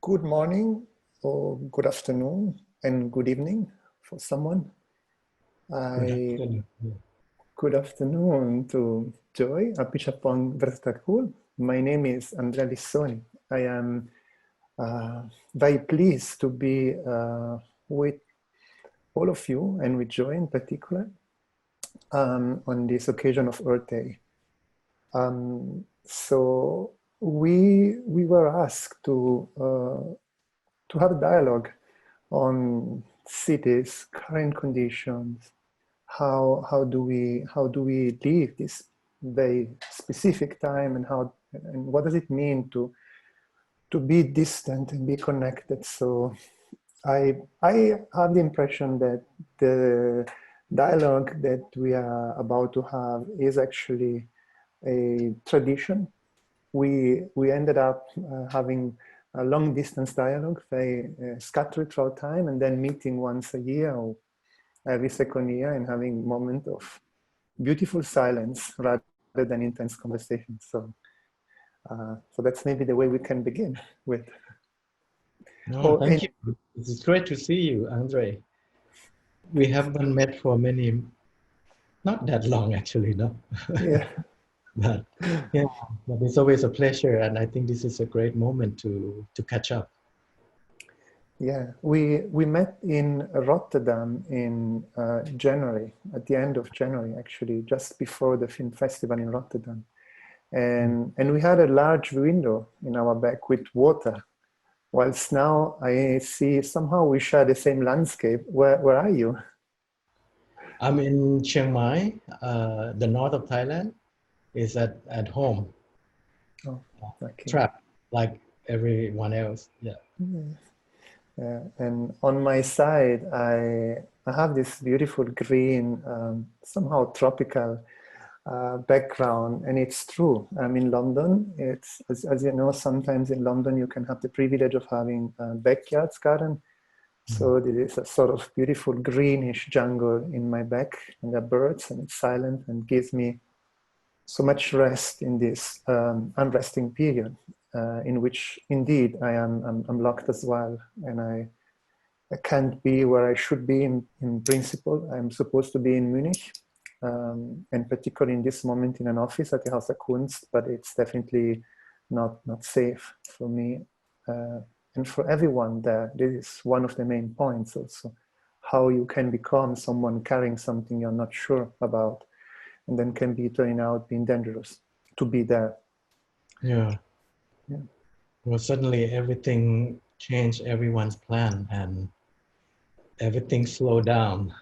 Good morning, or good afternoon, and good evening for someone. Good afternoon. Good afternoon to Joy, Apichatpong Weerasethakul. My name is Andrea Lissoni. I am very pleased to be with all of you and with Joy in particular on this occasion of Earth Day. So we were asked to have a dialogue on cities, current conditions, how do we live this very specific time, and what does it mean to be distant and be connected. So I have the impression that the dialogue that we are about to have is actually a tradition. We ended up having a long distance dialogue, very scattered throughout time, and then meeting once a year or every second year and having a moment of beautiful silence rather than intense conversation. So that's maybe the way we can begin with. No, thank you. It's great to see you, Andre. We haven't met for not that long actually, no? Yeah. But yeah, but it's always a pleasure, and I think this is a great moment to catch up. Yeah, we met in Rotterdam in January, at the end of January, actually, just before the film festival in Rotterdam. And we had a large window in our back with water. Whilst now I see somehow we share the same landscape. Where are you? I'm in Chiang Mai, the north of Thailand. Is at home. Oh, okay. Trapped like everyone else. Yeah. Yeah. And on my side, I have this beautiful green, somehow tropical background, and it's true. I'm in London. It's as you know, sometimes in London you can have the privilege of having a backyard garden. So there is a sort of beautiful greenish jungle in my back, and there are birds, and it's silent and gives me so much rest in this unresting period, in which indeed I'm locked as well, and I can't be where I should be in principle. I'm supposed to be in Munich, and particularly in this moment in an office at the Haus der Kunst, but it's definitely not safe for me and for everyone there. This is one of the main points also, how you can become someone carrying something you're not sure about, and then can be turning out being dangerous to be there. Yeah. Well, suddenly everything changed, everyone's plan, and everything slowed down.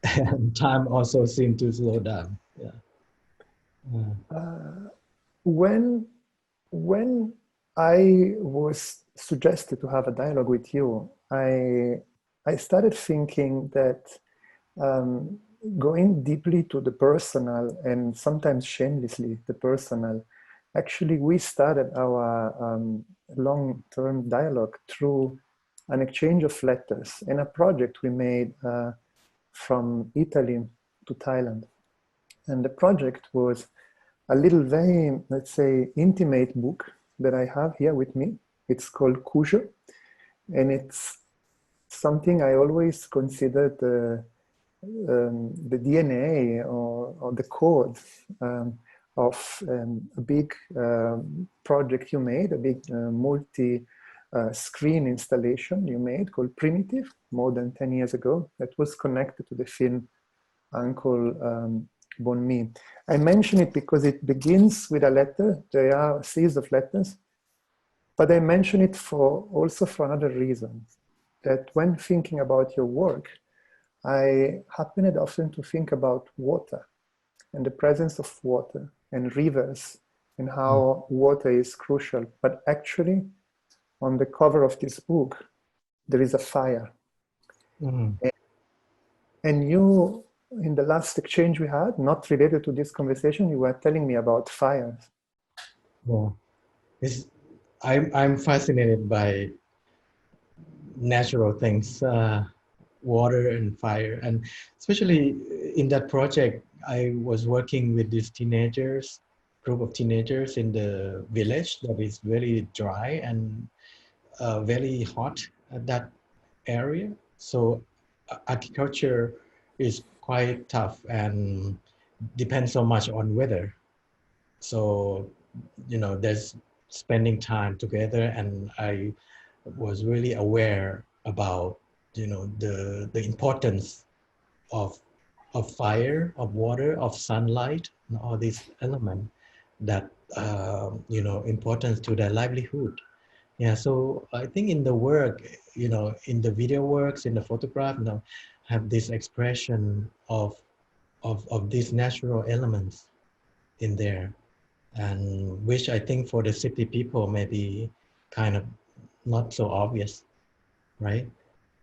And time also seemed to slow down. Yeah. When I was suggested to have a dialogue with you, I started thinking that going deeply to the personal, and sometimes shamelessly the personal, actually we started our long-term dialogue through an exchange of letters and a project we made from Italy to Thailand. And the project was a little very, let's say, intimate book that I have here with me. It's called Curator, and it's something I always considered the DNA or the code of a big project you made, a big multi-screen installation you made called Primitive more than 10 years ago, that was connected to the film Uncle Bon Me. I mention it because it begins with a letter. There are a series of letters, but I mention it also for another reason, that when thinking about your work, I happened often to think about water and the presence of water and rivers and how water is crucial. But actually, on the cover of this book, there is a fire. And you, in the last exchange we had, not related to this conversation, you were telling me about fires. Well, I'm fascinated by natural things, water and fire, and especially in that project, I was working with these group of teenagers in the village that is very dry, and very hot at that area. So agriculture is quite tough and depends so much on weather. So, there's spending time together, and I was really aware about, the importance of fire, of water, of sunlight, and all these elements that, importance to their livelihood. Yeah, so I think in the work, in the video works, in the photograph, have this expression of these natural elements in there, and which I think for the city people may be kind of not so obvious, right?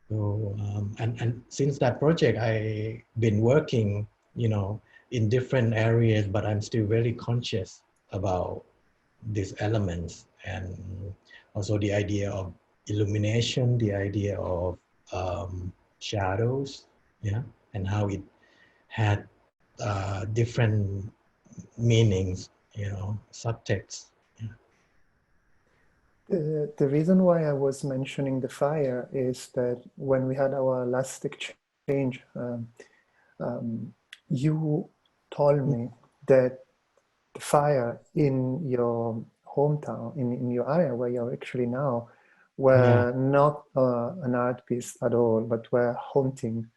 So, and since that project, I've been working, in different areas, but I'm still very conscious about these elements, and also the idea of illumination, the idea of shadows, yeah, and how it had different meanings, subtext. Yeah. The reason why I was mentioning the fire is that when we had our last exchange, you told me that the fire in your hometown, in your area where you're actually now, Yeah. were not an art piece at all, but were haunting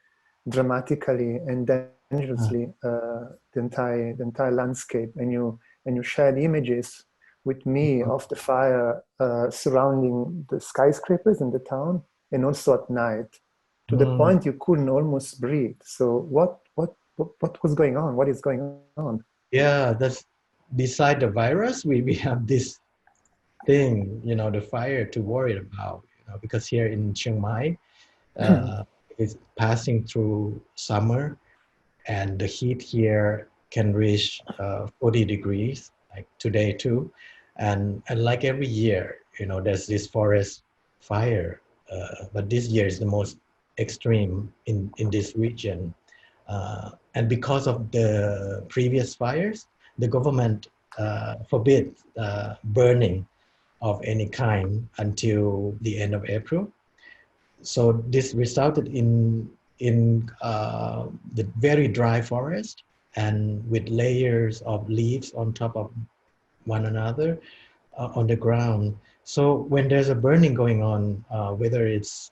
dramatically and dangerously the entire landscape. And you shared images with me of the fire surrounding the skyscrapers in the town, and also at night, to the point you couldn't almost breathe. So what was going on? What is going on? Yeah, that's beside the virus, we have this thing, the fire to worry about, because here in Chiang Mai, it's passing through summer, and the heat here can reach 40 degrees, like today too. And like every year, there's this forest fire, but this year is the most extreme in this region. And because of the previous fires, the government forbid burning of any kind until the end of April. So this resulted in the very dry forest, and with layers of leaves on top of one another on the ground. So when there's a burning going on, whether it's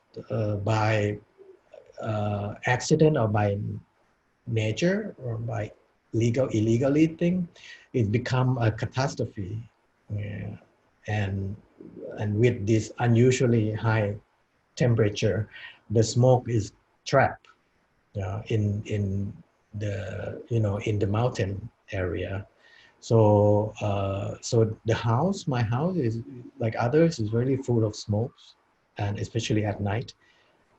by accident or by nature or by illegally thing, it become a catastrophe. Yeah. And with this unusually high temperature, the smoke is trapped in the in the mountain area. So so my house is like others, is really full of smokes, and especially at night.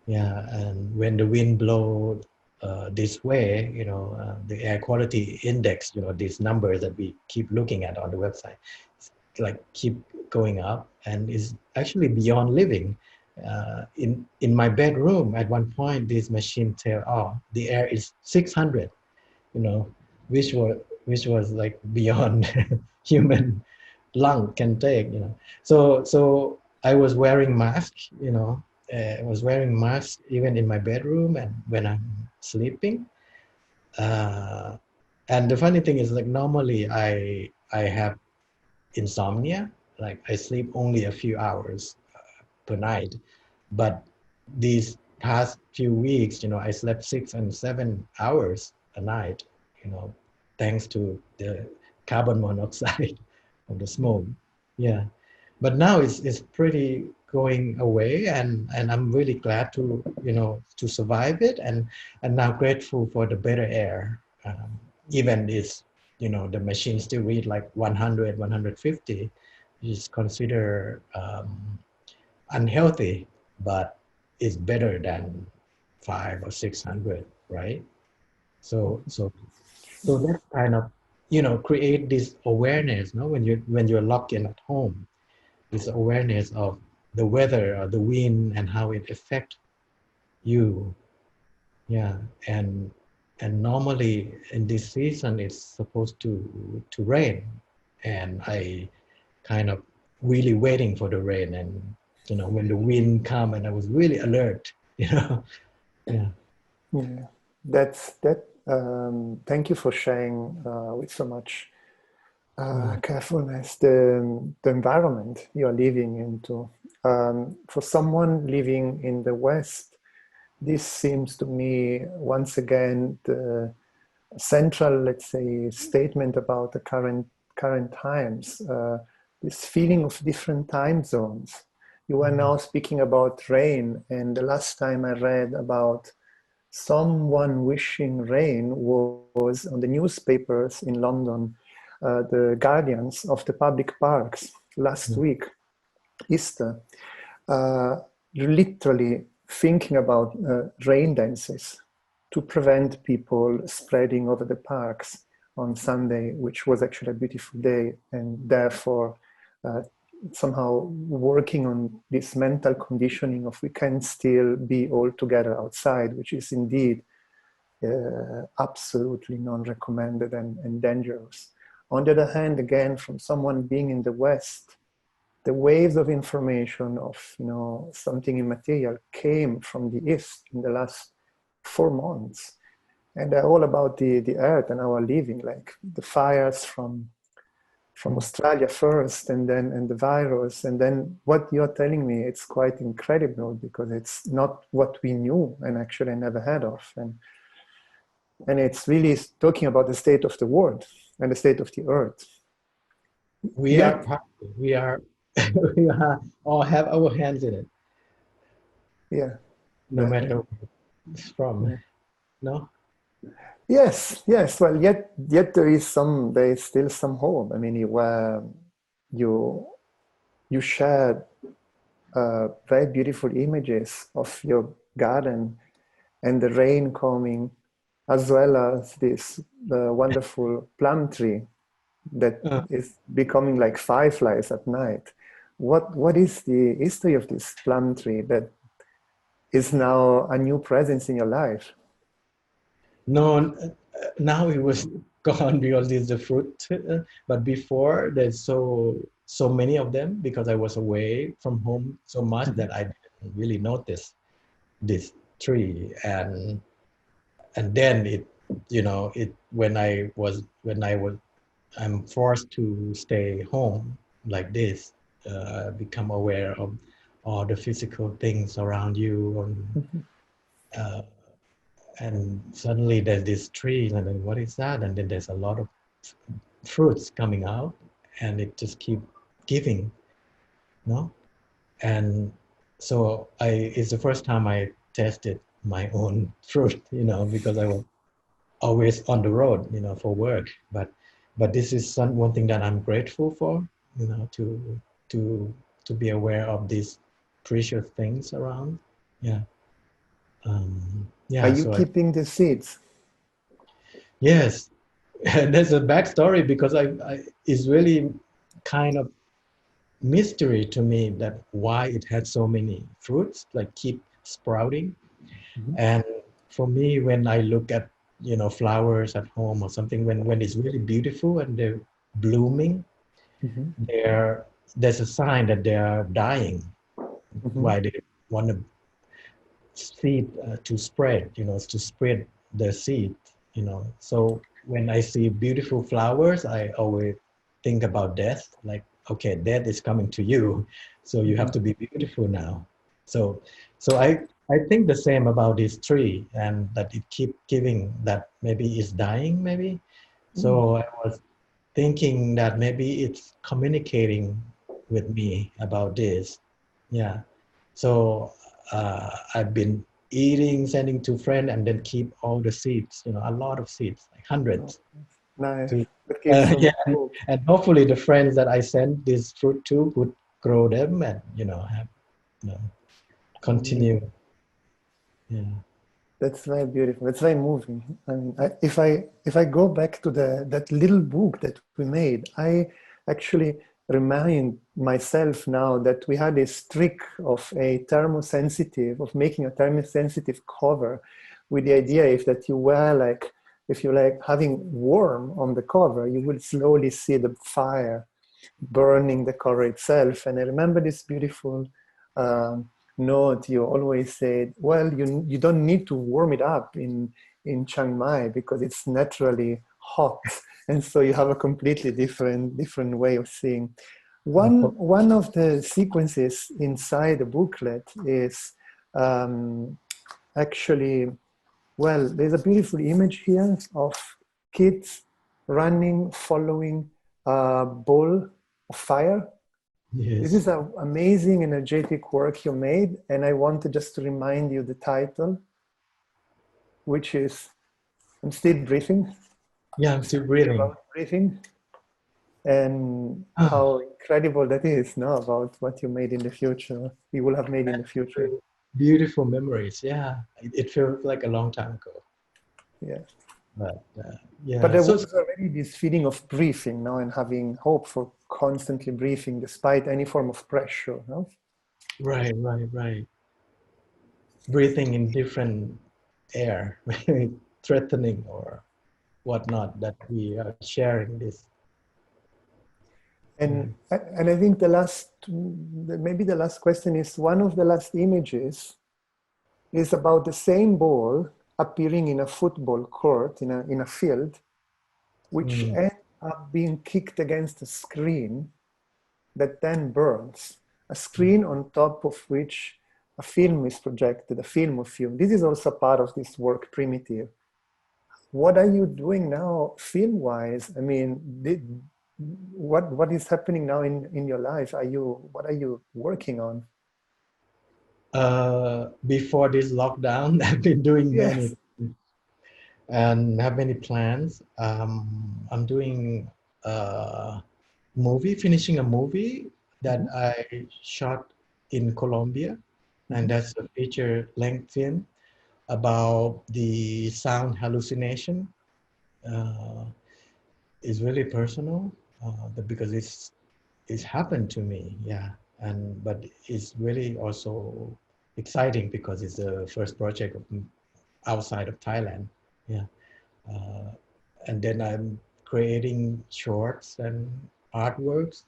Yeah, and when the wind blows this way, the air quality index, these numbers that we keep looking at on the website, like keep going up, and is actually beyond living. In my bedroom, at one point, this machine tell, oh, the air is 600, which was like beyond human lung can take, So I was wearing mask, I was wearing mask even in my bedroom and when I'm sleeping. And the funny thing is, like, normally I have insomnia, like I sleep only a few hours per night, but these past few weeks, I slept 6 and 7 hours a night, thanks to the carbon monoxide of the smoke. Yeah, but now it's pretty going away, and I'm really glad to to survive it, and now grateful for the better air. Even this, the machine still read like 100, 150, is considered unhealthy, but it's better than 500 or 600, right? So that kind of create this awareness, no, when you're locked in at home, this awareness of the weather or the wind and how it affects you. Yeah, and normally in this season it's supposed to rain, and I kind of really waiting for the rain, and you know, when the wind come, and I was really alert, you know. Yeah. Yeah, that's that. Thank you for sharing with so much carefulness the environment you are living into. For someone living in the West, this seems to me once again the central, let's say, statement about the current times. This feeling of different time zones. You are now speaking about rain, and the last time I read about someone wishing rain was on the newspapers in London, the guardians of the public parks last week, Easter, uh, literally thinking about rain dances to prevent people spreading over the parks on Sunday, which was actually a beautiful day, and therefore uh, somehow working on this mental conditioning of we can still be all together outside, which is indeed absolutely non-recommended and dangerous. On the other hand, again, from someone being in the West, the waves of information of something immaterial came from the East in the last 4 months, and they're all about the earth and our living, like the fires from Australia first, and the virus, and then what you're telling me, it's quite incredible because it's not what we knew and actually never had of, and it's really talking about the state of the world and the state of the earth. We are Yet, part of it. We are, we are all have our hands in it, yeah, no matter where it's from. yeah. No? Yes, yes. Well, yet there is still some hope. I mean, you you shared very beautiful images of your garden and the rain coming, as well as this wonderful plum tree that Uh, is becoming like fireflies at night. What is the history of this plum tree that is now a new presence in your life? no, now it was gone because it's the fruit. But before, there's so many of them because I was away from home so much that I didn't really notice this tree. And then it, you know, it I'm forced to stay home like this, become aware of all the physical things around you, uh, and suddenly there's this tree, and then what is that? And then there's a lot of fruits coming out, and it just keep giving, no? And so it's the first time I tested my own fruit, you know, because I was always on the road, you know, for work. But this is one thing that I'm grateful for, you know, to be aware of these precious things around. Yeah. Are Yeah. you keeping the seeds? Yes, there's a backstory because it's really kind of mystery to me that why it had so many fruits, like keep sprouting. Mhm. And for me, when I look at, you know, flowers at home or something, when it's really beautiful and they're blooming, Mhm. there's a sign that they are dying. Mhm. Why they want to seed to spread, you know, to spread the seed, you know. So when I see beautiful flowers, I always think about death, like, okay, death is coming to you, so you have Mhm. to be beautiful now. So, I think the same about this tree, and that it keep giving, that maybe it's dying, maybe. Mm. So I was thinking that maybe it's communicating with me about this. Yeah. So I've been eating, sending to friends, and then keep all the seeds, you know, a lot of seeds, like Oh, hundreds. nice. To, That gives so yeah, much hope. and hopefully the friends that I send this fruit to would grow them and, you know, have, you know, Mm. continue. Yeah. That's very beautiful. That's very moving. I mean, if I go back to that little book that we made, I actually remind myself now that we had this trick of making a thermosensitive cover, with the idea if you like having warm on the cover, you will slowly see the fire burning the cover itself. And I remember this beautiful note, you always said, well, you don't need to warm it up in Chiang Mai because it's naturally hot. And so you have a completely different way of seeing. One of the sequences inside the booklet is actually, well, there's a beautiful image here of kids running, following a ball of fire. This Yes. is an amazing, energetic work you made, and I wanted just to remind you the title, which is I'm Still Breathing. Yeah, I'm still breathing. About breathing, and Ah, how incredible that is, no? About what you made in the future, you will have made in the future. beautiful memories. Yeah, it feels like a long time ago. Yeah. But But yeah, there so was already this feeling of breathing, no? And having hope for constantly breathing despite any form of pressure, no? right. Breathing in different air, threatening or whatnot that we are sharing this. Yeah. And I think maybe the last question is, one of the last images is about the same ball appearing in a football court, in a field, which Mm, ends up being kicked against a screen that then burns. A screen on top of which a film is projected, a film of you. This is also part of this work, Primitive. What are you doing now, film-wise? I mean, what is happening now in your life? What are you working on? before this lockdown, I've been doing many Yes. and have many plans. I'm doing a movie, finishing a movie that Mm-hmm. I shot in Colombia, and Mm-hmm. that's a feature-length film about the sound hallucination. Uh, it's really personal because it's happened to me, yeah, and but it's really also exciting because it's the first project outside of Thailand, yeah. Uh, and then I'm creating shorts and artworks,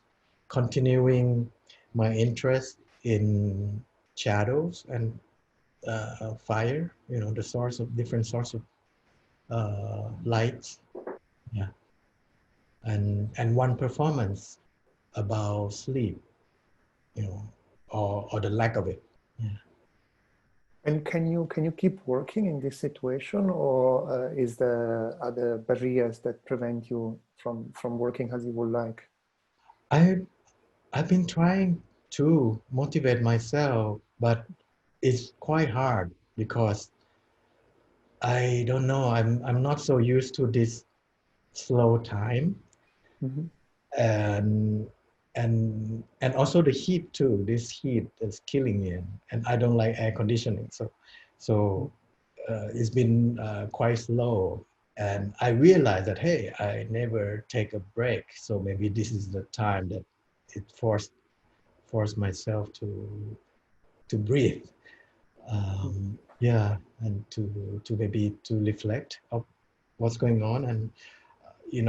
continuing my interest in shadows and fire, the source of different sorts of lights, yeah, and one performance about sleep, you know, or the lack of it, yeah. And can you keep working in this situation, or is there other barriers that prevent you from working as you would like? I I've been trying to motivate myself, but it's quite hard because I don't know. I'm not so used to this slow time, Mm-hmm. and and also the heat too. This heat is killing me, and I don't like air conditioning. So it's been quite slow, and I realized that hey, I never take a break. So maybe this is the time that it forced myself to breathe. Yeah, and to maybe to reflect of what's going on. And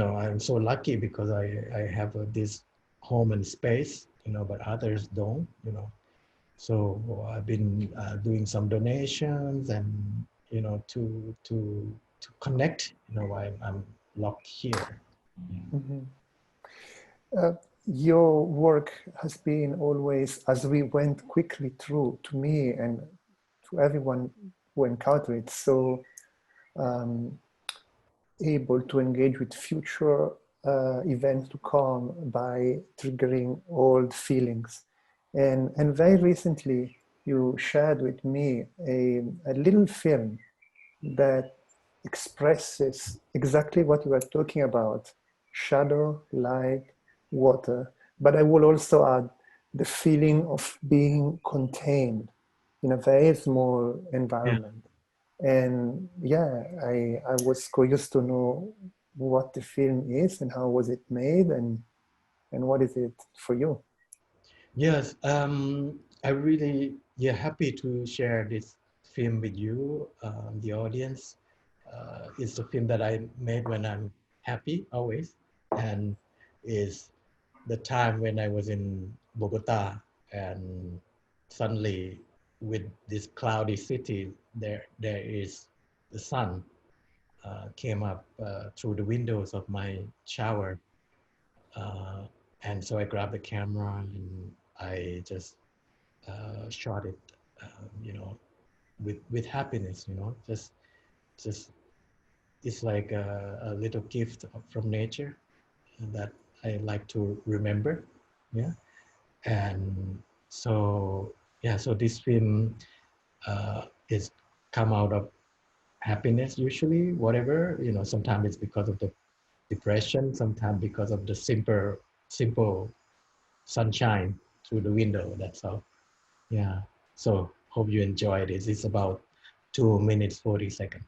I'm so lucky because I have this home and space, but others don't, so I've been doing some donations and to connect, why I'm locked here. Mm-hmm. Uh, your work has been always, as we went quickly through, to me and to everyone who encountered it, so um, able to engage with future events to come by triggering old feelings. And very recently, you shared with me a little film that expresses exactly what you are talking about: shadow, light, water. But I will also add the feeling of being contained in a very small Yeah. environment. And yeah, I was curious to know what the film is and how was it made, and what is it for you. Yes, I really, yeah, happy to share this film with you, the audience. It's a film that I made when I'm happy always, and is the time when I was in Bogota, and suddenly with this cloudy city, there is the sun came up through the windows of my shower. And so I grabbed the camera and I just shot it, you know, with happiness, you know, just it's like a little gift from nature that I like to remember. Yeah. And so, yeah, so this film is come out of happiness usually, whatever, you know, sometimes it's because of the depression, sometimes because of the simple sunshine through the window, that's all. Yeah, so hope you enjoy this. It's about 2 minutes 40 seconds.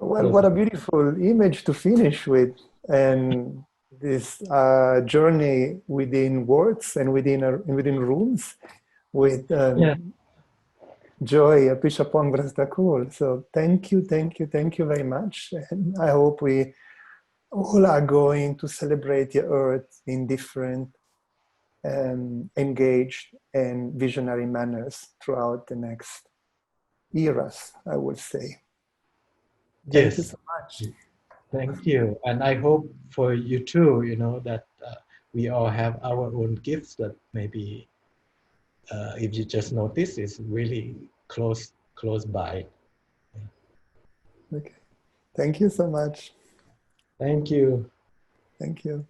Well, what a beautiful image to finish with. And this journey within words and within rooms with Yeah, joy, Apichatpong Weerasethakul. So thank you, thank you, thank you very much. And I hope we all are going to celebrate the earth in different engaged and visionary manners throughout the next eras, I would say. Thank you yes, so much. thank you. And I hope for you too, you know, that we all have our own gifts that maybe if you just notice is really close by. Okay. Thank you so much. Thank you. Thank you.